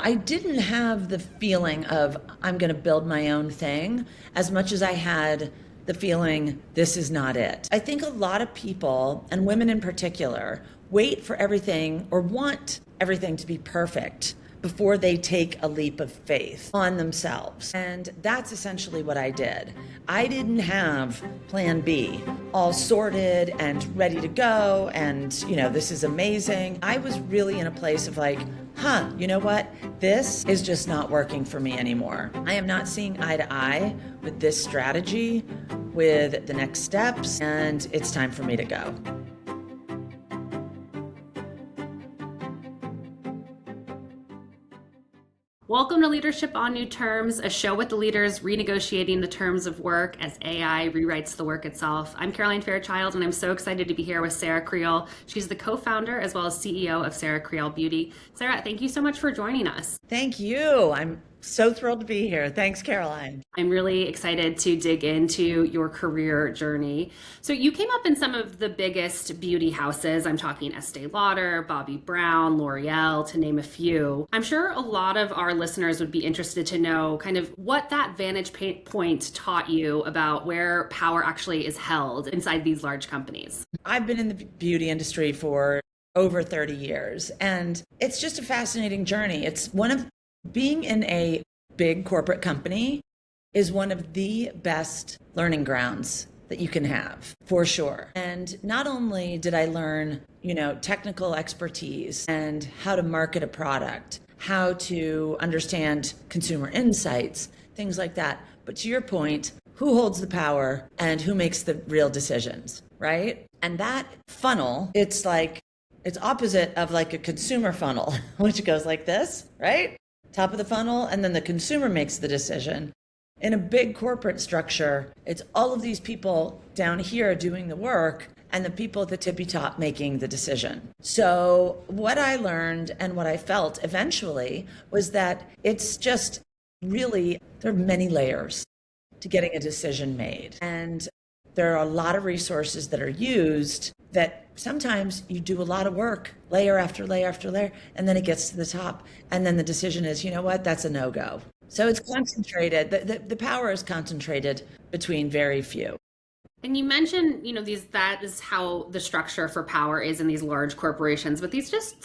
I didn't have the feeling of I'm going to build my own thing as much as I had the feeling this is not it. I think a lot of people, and women in particular, wait for everything or want everything to be perfect before they take a leap of faith on themselves. And that's essentially what I did. I didn't have plan B all sorted and ready to go. And, this is amazing. I was really in a place of like, you know what? This is just not working for me anymore. I am not seeing eye to eye with this strategy, with the next steps, and it's time for me to go. Welcome to Leadership on New Terms, a show with the leaders renegotiating the terms of work as AI rewrites the work itself. I'm Caroline Fairchild, and I'm so excited to be here with Sarah Creal. She's the co-founder as well as CEO of Sarah Creal Beauty. Sarah, thank you so much for joining us. Thank you. I'm so thrilled to be here. Thanks, Caroline. I'm really excited to dig into your career journey. So you came up in some of the biggest beauty houses. I'm talking Estee Lauder, Bobbi Brown, L'Oreal, to name a few. I'm sure a lot of our listeners would be interested to know kind of what that vantage point taught you about where power actually is held inside these large companies. I've been in the beauty industry for over 30 years, and it's just a fascinating journey. It's one of being in a big corporate company is one of the best learning grounds that you can have, for sure. And not only did I learn, technical expertise and how to market a product, how to understand consumer insights, things like that, but to your point, who holds the power and who makes the real decisions, right? And that funnel, it's opposite of like a consumer funnel, which goes like this, right? Top of the funnel, and then the consumer makes the decision. In a big corporate structure, it's all of these people down here doing the work and the people at the tippy top making the decision. So what I learned and what I felt eventually was that it's just really, there are many layers to getting a decision made. And there are a lot of resources that are used that sometimes you do a lot of work, layer after layer after layer, and then it gets to the top. And then the decision is, you know what, that's a no-go. So it's concentrated, the power is concentrated between very few. And you mentioned, that is how the structure for power is in these large corporations. But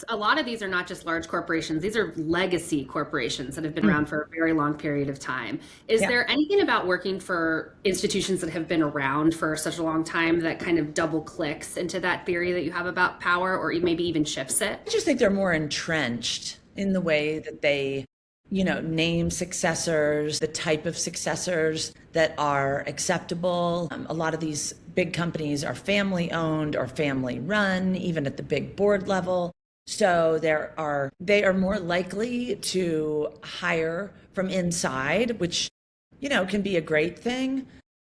a lot of these are not just large corporations. These are legacy corporations that have been around for a very long period of time. Is there anything about working for institutions that have been around for such a long time that kind of double clicks into that theory that you have about power, or maybe even shifts it? I just think they're more entrenched in the way that they name successors, the type of successors that are acceptable. A lot of these big companies are family owned or family run, even at the big board level. So they are more likely to hire from inside, which, can be a great thing.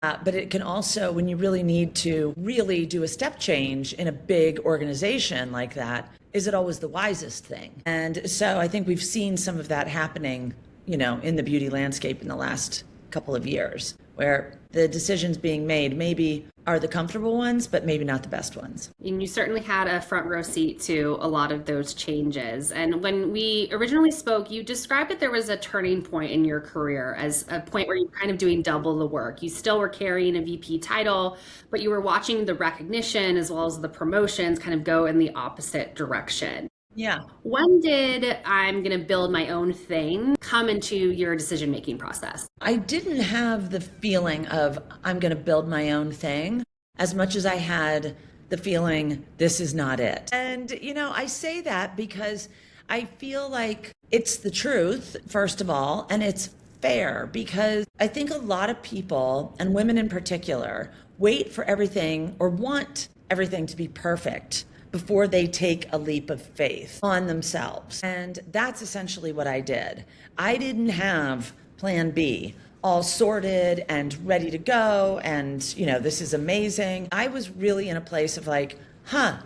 But it can also, when you really need to really do a step change in a big organization like that, is it always the wisest thing? And so I think we've seen some of that happening, in the beauty landscape in the last couple of years, where the decisions being made maybe are the comfortable ones, but maybe not the best ones. And you certainly had a front row seat to a lot of those changes. And when we originally spoke, you described that there was a turning point in your career as a point where you were kind of doing double the work. You still were carrying a VP title, but you were watching the recognition as well as the promotions kind of go in the opposite direction. Yeah. When did I'm going to build my own thing come into your decision-making process? I didn't have the feeling of I'm going to build my own thing as much as I had the feeling this is not it. And, I say that because I feel like it's the truth, first of all, and it's fair because I think a lot of people, and women in particular, wait for everything or want everything to be perfect before they take a leap of faith on themselves. And that's essentially what I did. I didn't have plan B all sorted and ready to go. And, this is amazing. I was really in a place of like,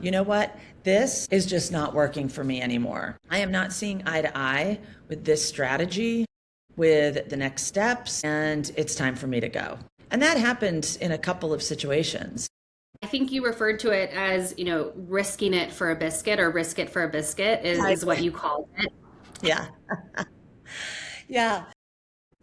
you know what? This is just not working for me anymore. I am not seeing eye to eye with this strategy, with the next steps, and it's time for me to go. And that happened in a couple of situations. I think you referred to it as, risking it for a biscuit, or risk it for a biscuit is what you called it. Yeah. Yeah.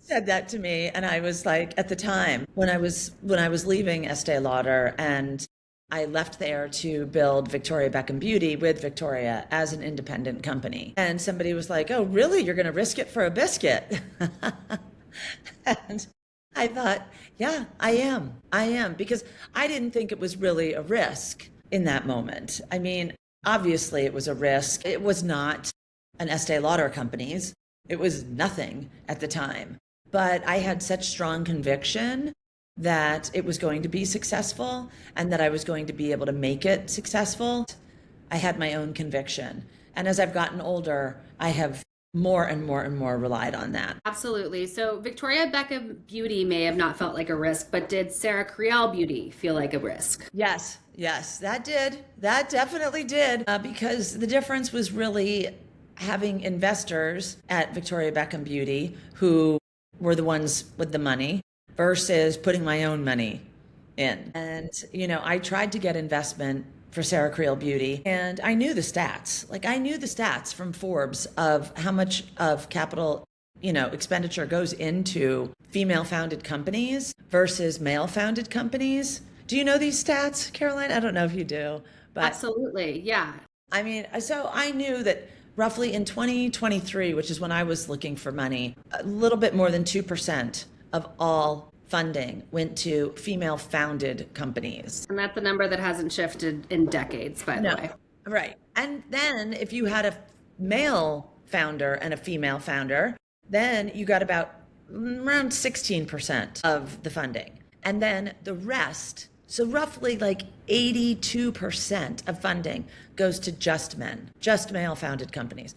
Said that to me, and I was like, at the time when I was leaving Estee Lauder, and I left there to build Victoria Beckham Beauty with Victoria as an independent company. And somebody was like, "Oh, really? You're going to risk it for a biscuit?" And I thought, yeah, I am. I am, because I didn't think it was really a risk in that moment. I mean, obviously it was a risk. It was not an Estee Lauder company's. It was nothing at the time. But I had such strong conviction that it was going to be successful and that I was going to be able to make it successful. I had my own conviction. And as I've gotten older, I have more and more and more relied on that. Absolutely. So Victoria Beckham Beauty may have not felt like a risk, but did Sarah Creal Beauty feel like a risk? Yes, yes, that did. That definitely did. Because the difference was really having investors at Victoria Beckham Beauty who were the ones with the money versus putting my own money in. And, I tried to get investment for Sarah Creal Beauty, and I knew the stats. Like, I knew the stats from Forbes of how much of capital, expenditure goes into female founded companies versus male founded companies. Do you know these stats, Caroline? I don't know if you do, but Absolutely. Yeah. I mean, so I knew that roughly in 2023, which is when I was looking for money, a little bit more than 2% of all funding went to female founded companies. And that's a number that hasn't shifted in decades, by the No, way. right. And then if you had a male founder and a female founder, then you got about around 16% of the funding. And then the rest, so roughly like 82% of funding goes to just men, just male founded companies.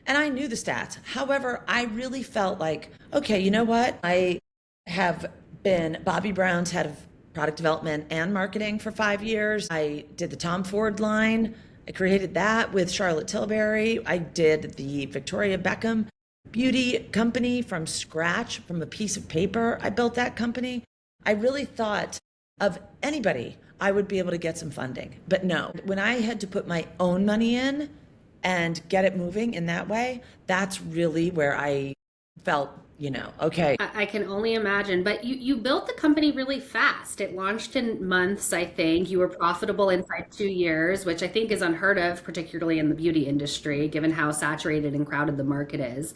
And I knew the stats. However, I really felt like, okay, you know what? I have been Bobbi Brown's head of product development and marketing for 5 years. I did the Tom Ford line. I created that with Charlotte Tilbury. I did the Victoria Beckham Beauty company from scratch, from a piece of paper. I built that company. I really thought of anybody, I would be able to get some funding. But no, when I had to put my own money in and get it moving in that way, that's really where I felt, okay. I can only imagine. But you built the company really fast. It launched in months, I think. You were profitable inside 2 years, which I think is unheard of, particularly in the beauty industry, given how saturated and crowded the market is.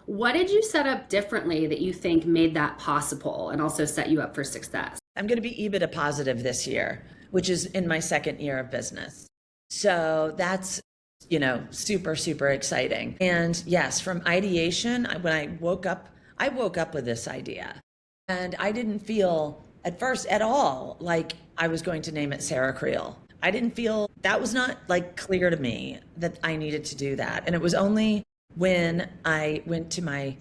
What did you set up differently that you think made that possible and also set you up for success? I'm going to be EBITDA positive this year, which is in my second year of business. So that's, super, super exciting. And yes, from ideation, when I woke up with this idea, and I didn't feel at first at all like I was going to name it Sarah Creal. I didn't feel that was not like clear to me that I needed to do that. And it was only when I went to my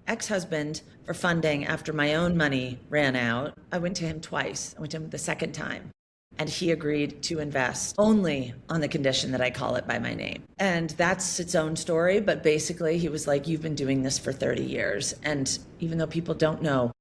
ex-husband for funding after my own money ran out. I went to him twice. I went to him the second time, and he agreed to invest only on the condition that I call it by my name. And that's its own story. But basically he was like, you've been doing this for 30 years. And even though people don't know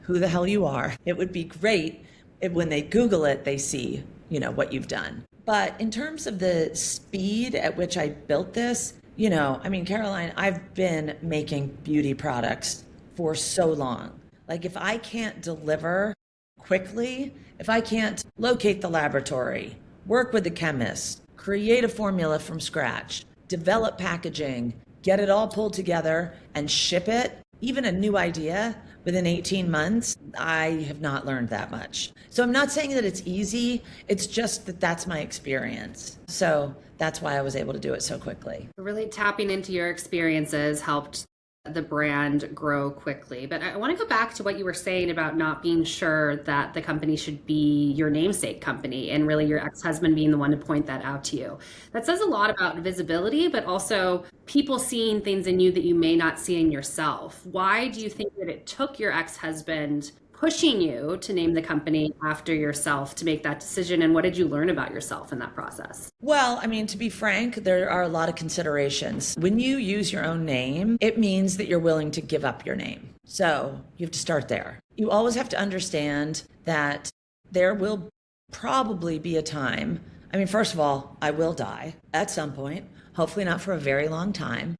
who the hell you are, it would be great if when they Google it, they see, what you've done. But in terms of the speed at which I built this, Caroline, I've been making beauty products for so long. Like, if I can't deliver quickly, if I can't locate the laboratory, work with the chemist, create a formula from scratch, develop packaging, get it all pulled together and ship it, even a new idea within 18 months, I have not learned that much. So I'm not saying that it's easy. It's just that that's my experience. So that's why I was able to do it so quickly. Really tapping into your experiences helped the brand grow quickly. But I want to go back to what you were saying about not being sure that the company should be your namesake company, and really your ex-husband being the one to point that out to you. That says a lot about visibility, but also people seeing things in you that you may not see in yourself. Why do you think that it took your ex-husband pushing you to name the company after yourself to make that decision? And what did you learn about yourself in that process? Well, to be frank, there are a lot of considerations. When you use your own name, it means that you're willing to give up your name. So you have to start there. You always have to understand that there will probably be a time. First of all, I will die at some point, hopefully not for a very long time.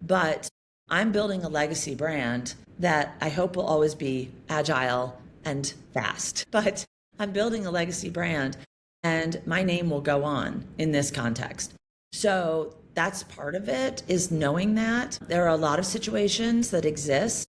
but I'm building a legacy brand that I hope will always be agile and fast. But I'm building a legacy brand and my name will go on in this context. So that's part of it, is knowing that there are a lot of situations that exist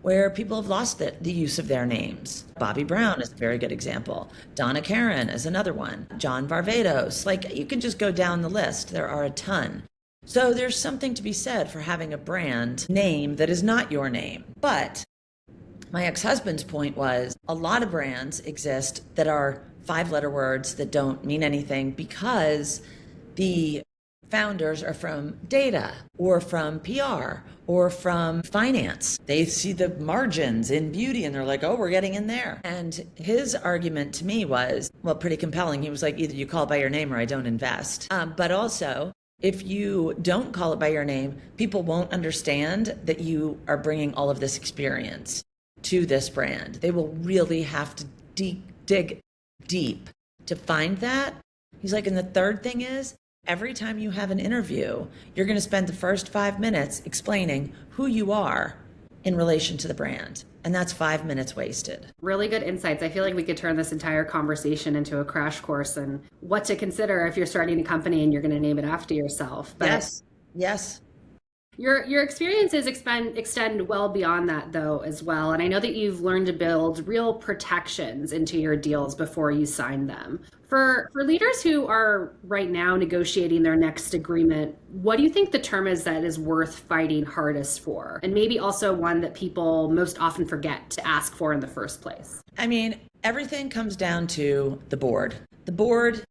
where people have lost the use of their names. Bobbi Brown is a very good example. Donna Karan is another one. John Varvatos. Like, you can just go down the list. There are a ton. So there's something to be said for having a brand name that is not your name. But my ex-husband's point was a lot of brands exist that are 5-letter words that don't mean anything because the founders are from data or from PR or from finance. They see the margins in beauty and they're like, oh, we're getting in there. And his argument to me was, well, pretty compelling. He was like, either you call it by your name or I don't invest. But also, if you don't call it by your name, people won't understand that you are bringing all of this experience to this brand. They will really have to dig deep to find that. He's like, and the third thing is, every time you have an interview, you're going to spend the first 5 minutes explaining who you are in relation to the brand. And that's 5 minutes wasted. Really good insights. I feel like we could turn this entire conversation into a crash course on what to consider if you're starting a company and you're going to name it after yourself. But Yes. Your experiences extend well beyond that, though, as well. And I know that you've learned to build real protections into your deals before you sign them. For leaders who are right now negotiating their next agreement, what do you think the term is that is worth fighting hardest for? And maybe also one that people most often forget to ask for in the first place? I mean, everything comes down to the board. The board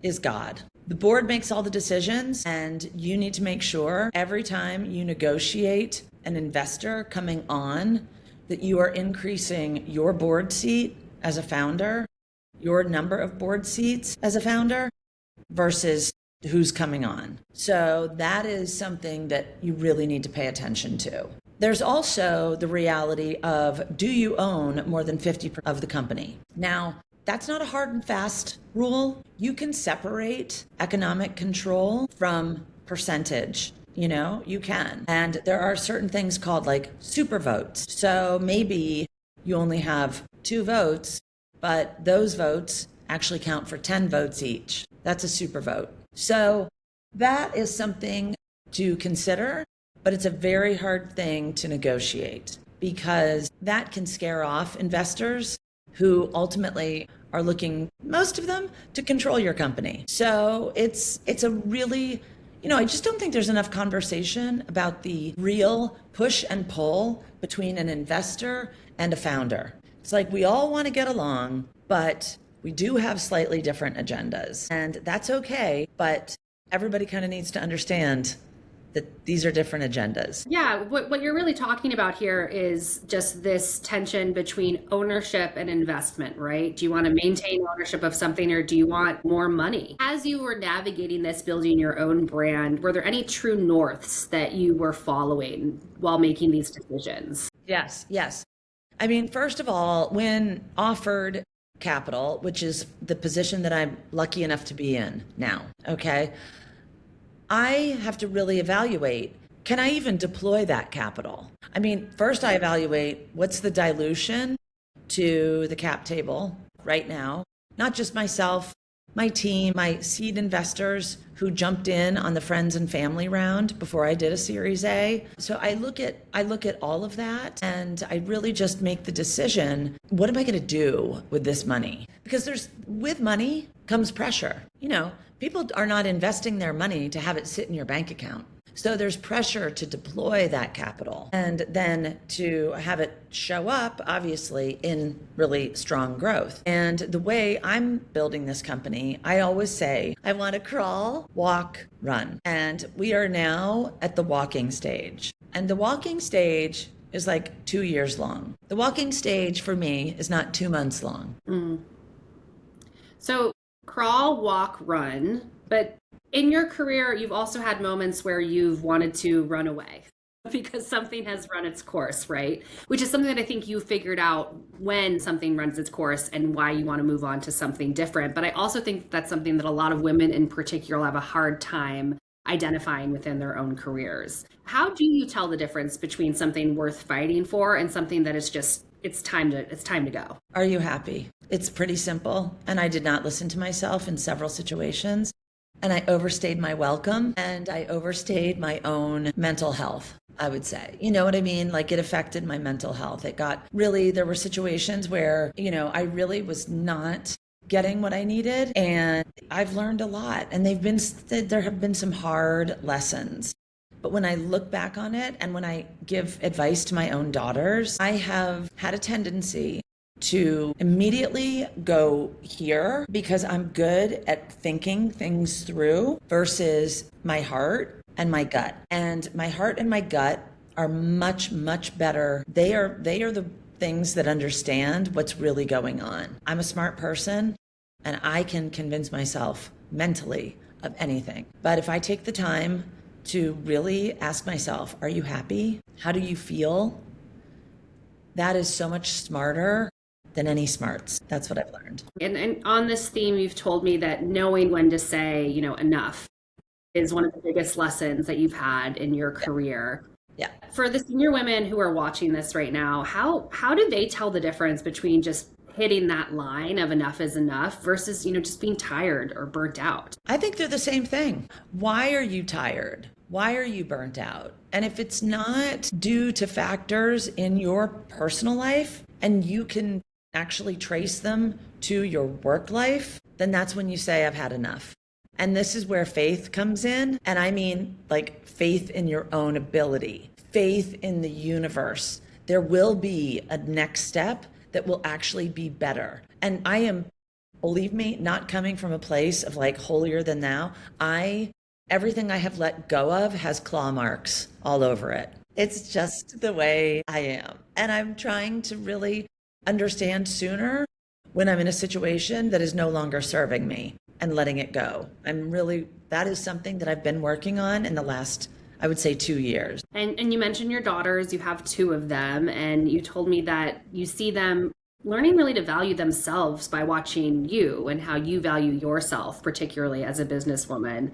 is God. The board makes all the decisions, and you need to make sure every time you negotiate an investor coming on that you are increasing your board seat as a founder, your number of board seats as a founder versus who's coming on. So that is something that you really need to pay attention to. There's also the reality of, do you own more than 50% of the company? Now, that's not a hard and fast rule. You can separate economic control from percentage. You can. And there are certain things called like super votes. So maybe you only have 2 votes, but those votes actually count for 10 votes each. That's a super vote. So that is something to consider, but it's a very hard thing to negotiate because that can scare off investors who ultimately are looking, most of them, to control your company. So it's a really, I just don't think there's enough conversation about the real push and pull between an investor and a founder. It's like we all want to get along, but we do have slightly different agendas. And that's okay, but everybody kind of needs to understand that these are different agendas. Yeah, what you're really talking about here is just this tension between ownership and investment, right? Do you want to maintain ownership of something or do you want more money? As you were navigating this, building your own brand, were there any true norths that you were following while making these decisions? Yes. I mean, first of all, when offered capital, which is the position that I'm lucky enough to be in now, okay? I have to really evaluate, can I even deploy that capital? I mean, first I evaluate what's the dilution to the cap table right now, not just myself, my team, my seed investors who jumped in on the friends and family round before I did a Series A. So I look at all of that and I really just make the decision, what am I going to do with this money? Because with money comes pressure. People are not investing their money to have it sit in your bank account. So there's pressure to deploy that capital and then to have it show up, obviously, in really strong growth. And the way I'm building this company, I always say, I want to crawl, walk, run. And we are now at the walking stage. And the walking stage is like 2 years long. The walking stage for me is not 2 months long. So crawl, walk, run, but in your career, you've also had moments where you've wanted to run away because something has run its course, right? Which is something that I think you figured out when something runs its course and why you want to move on to something different. But I also think that's something that a lot of women in particular have a hard time identifying within their own careers. How do you tell the difference between something worth fighting for and something that is just it's time to go? Are you happy? It's pretty simple. And I did not listen to myself in several situations. And I overstayed my welcome and I overstayed my own mental health, I would say. You know what I mean? Like it affected my mental health. There were situations where, I really was not getting what I needed. And I've learned a lot. And there have been some hard lessons. But when I look back on it and when I give advice to my own daughters, I have had a tendency to immediately go here because I'm good at thinking things through versus my heart and my gut. And my heart and my gut are much, much better. They are the things that understand what's really going on. I'm a smart person and I can convince myself mentally of anything. But if I take the time to really ask myself, are you happy? How do you feel? That is so much smarter than any smarts. That's what I've learned. And on this theme, you've told me that knowing when to say, enough is one of the biggest lessons that you've had in your career. Yeah. For the senior women who are watching this right now, how do they tell the difference between just hitting that line of enough is enough versus, just being tired or burnt out? I think they're the same thing. Why are you tired? Why are you burnt out? And if it's not due to factors in your personal life and you can actually trace them to your work life, then that's when you say, I've had enough. And this is where faith comes in. And I mean, like faith in your own ability, faith in the universe. There will be a next step that will actually be better. And I am, believe me, not coming from a place of like holier than thou. Everything I have let go of has claw marks all over it. It's just the way I am. And I'm trying to really understand sooner when I'm in a situation that is no longer serving me and letting it go. That is something that I've been working on in the last, I would say, 2 years. And you mentioned your daughters, you have 2 of them, and you told me that you see them learning really to value themselves by watching you and how you value yourself, particularly as a businesswoman.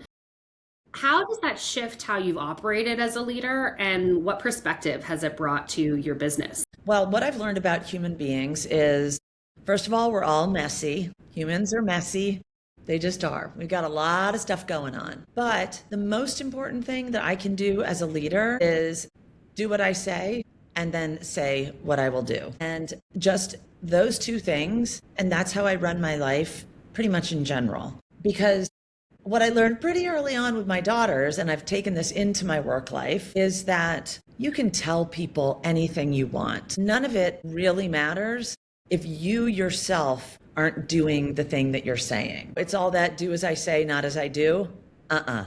How does that shift how you've operated as a leader, and what perspective has it brought to your business? Well, what I've learned about human beings is, first of all, we're all messy. Humans are messy. They just are. We've got a lot of stuff going on. But the most important thing that I can do as a leader is do what I say and then say what I will do. And just those 2 things. And that's how I run my life pretty much in general. Because what I learned pretty early on with my daughters, and I've taken this into my work life, is that you can tell people anything you want. None of it really matters if you yourself aren't doing the thing that you're saying. It's all that do as I say, not as I do. No.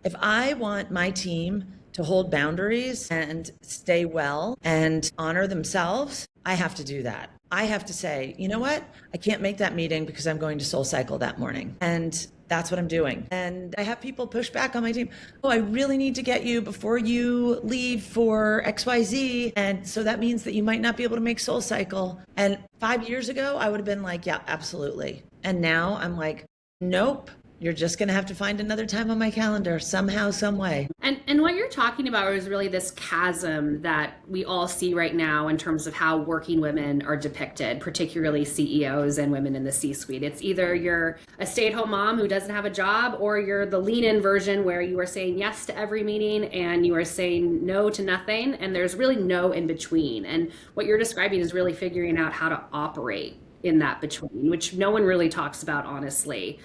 If I want my team to hold boundaries and stay well and honor themselves, I have to do that. I have to say, you know what? I can't make that meeting because I'm going to Soul Cycle that morning. And that's what I'm doing. And I have people push back on my team. Oh, I really need to get you before you leave for XYZ. And so that means that you might not be able to make Soul Cycle. And 5 years ago, I would have been like, yeah, absolutely. And now I'm like, nope. You're just going to have to find another time on my calendar somehow, some way. And what you're talking about is really this chasm that we all see right now in terms of how working women are depicted, particularly CEOs and women in the C-suite. It's either you're a stay-at-home mom who doesn't have a job, or you're the lean-in version where you are saying yes to every meeting and you are saying no to nothing, and there's really no in between. And what you're describing is really figuring out how to operate in that between, which no one really talks about, honestly.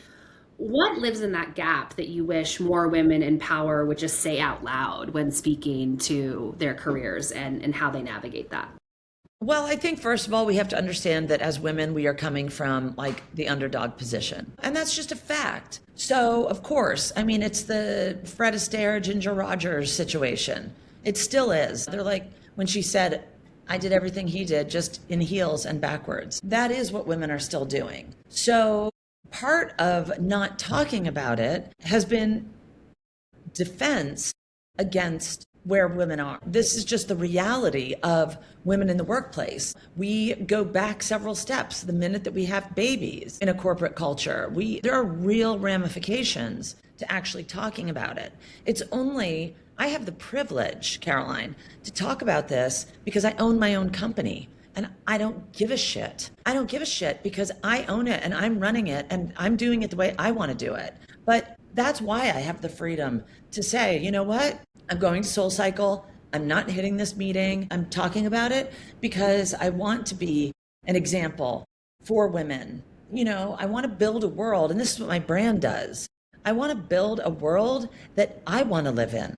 What lives in that gap that you wish more women in power would just say out loud when speaking to their careers and how they navigate that? Well, I think first of all, we have to understand that as women, we are coming from like the underdog position. And that's just a fact. So of course, I mean, it's the Fred Astaire, Ginger Rogers situation. It still is. They're like, when she said, I did everything he did, just in heels and backwards. That is what women are still doing. So part of not talking about it has been defense against where women are. This is just the reality of women in the workplace. We go back several steps the minute that we have babies in a corporate culture. There are real ramifications to actually talking about it. I have the privilege, Caroline, to talk about this because I own my own company. And I don't give a shit. I don't give a shit because I own it and I'm running it and I'm doing it the way I want to do it. But that's why I have the freedom to say, you know what? I'm going to SoulCycle. I'm not hitting this meeting. I'm talking about it because I want to be an example for women. I want to build a world, and this is what my brand does. I want to build a world that I want to live in.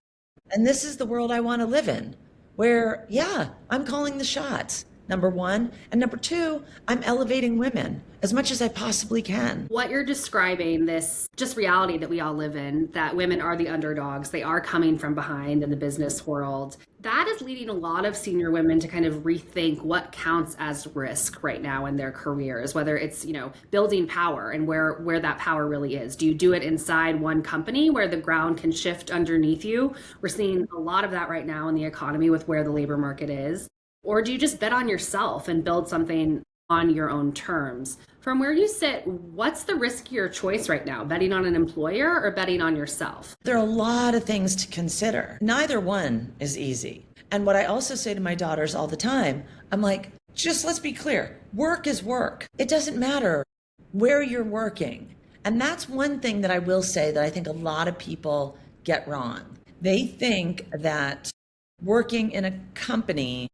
And this is the world I want to live in, where, yeah, I'm calling the shots. Number one. And number two, I'm elevating women as much as I possibly can. What you're describing, this just reality that we all live in, that women are the underdogs, they are coming from behind in the business world. That is leading a lot of senior women to kind of rethink what counts as risk right now in their careers, whether it's, building power and where that power really is. Do you do it inside one company where the ground can shift underneath you? We're seeing a lot of that right now in the economy with where the labor market is. Or do you just bet on yourself and build something on your own terms? From where you sit, what's the riskier choice right now? Betting on an employer or betting on yourself? There are a lot of things to consider. Neither one is easy. And what I also say to my daughters all the time, I'm like, just let's be clear. Work is work. It doesn't matter where you're working. And that's one thing that I will say that I think a lot of people get wrong. They think that working in a company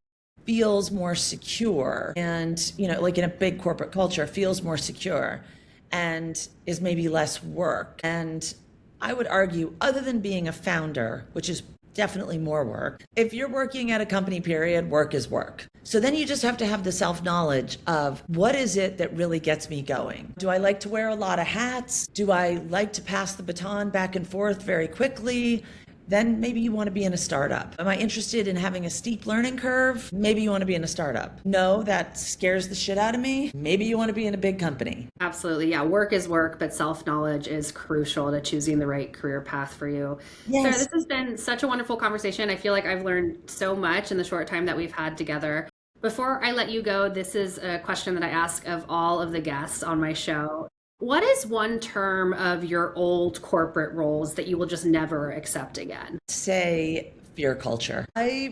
feels more secure and, like in a big corporate culture, feels more secure and is maybe less work. And I would argue, other than being a founder, which is definitely more work, if you're working at a company, period, work is work. So then you just have to have the self-knowledge of what is it that really gets me going? Do I like to wear a lot of hats? Do I like to pass the baton back and forth very quickly? Then maybe you want to be in a startup. Am I interested in having a steep learning curve? Maybe you want to be in a startup. No, that scares the shit out of me. Maybe you want to be in a big company. Absolutely. Yeah. Work is work, but self-knowledge is crucial to choosing the right career path for you. Yes. Sarah, this has been such a wonderful conversation. I feel like I've learned so much in the short time that we've had together. Before I let you go, this is a question that I ask of all of the guests on my show. What is one term of your old corporate roles that you will just never accept again? Say fear culture. I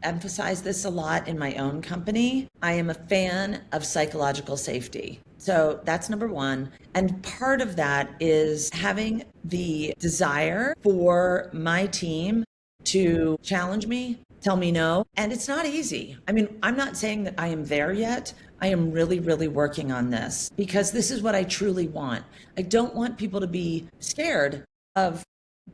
emphasize this a lot in my own company. I am a fan of psychological safety. So that's number one. And part of that is having the desire for my team to challenge me, tell me no. And it's not easy. I mean, I'm not saying that I am there yet. I am really, really working on this because this is what I truly want. I don't want people to be scared of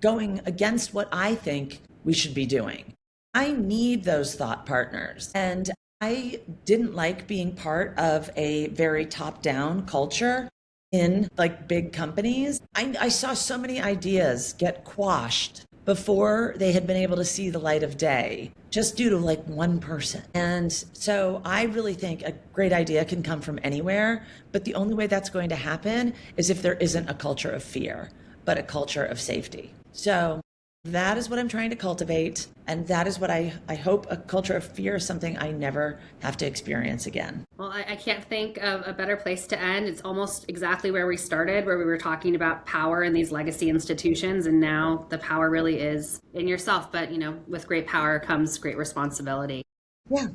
going against what I think we should be doing. I need those thought partners. And I didn't like being part of a very top-down culture in like big companies. I saw so many ideas get quashed before they had been able to see the light of day, just due to like one person. And so I really think a great idea can come from anywhere, but the only way that's going to happen is if there isn't a culture of fear, but a culture of safety. So that is what I'm trying to cultivate. And that is what I hope a culture of fear is something I never have to experience again. Well, I can't think of a better place to end. It's almost exactly where we started, where we were talking about power in these legacy institutions. And now the power really is in yourself. But, with great power comes great responsibility. Yeah.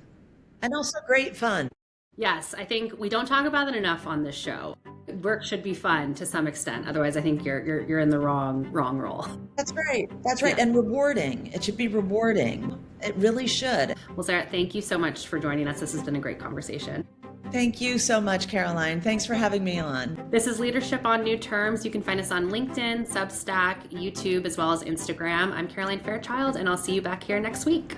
And also great fun. Yes, I think we don't talk about it enough on this show. Work should be fun to some extent. Otherwise, I think you're in the wrong role. That's right. That's right. Yeah. And rewarding. It should be rewarding. It really should. Well, Sarah, thank you so much for joining us. This has been a great conversation. Thank you so much, Caroline. Thanks for having me on. This is Leadership on New Terms. You can find us on LinkedIn, Substack, YouTube, as well as Instagram. I'm Caroline Fairchild, and I'll see you back here next week.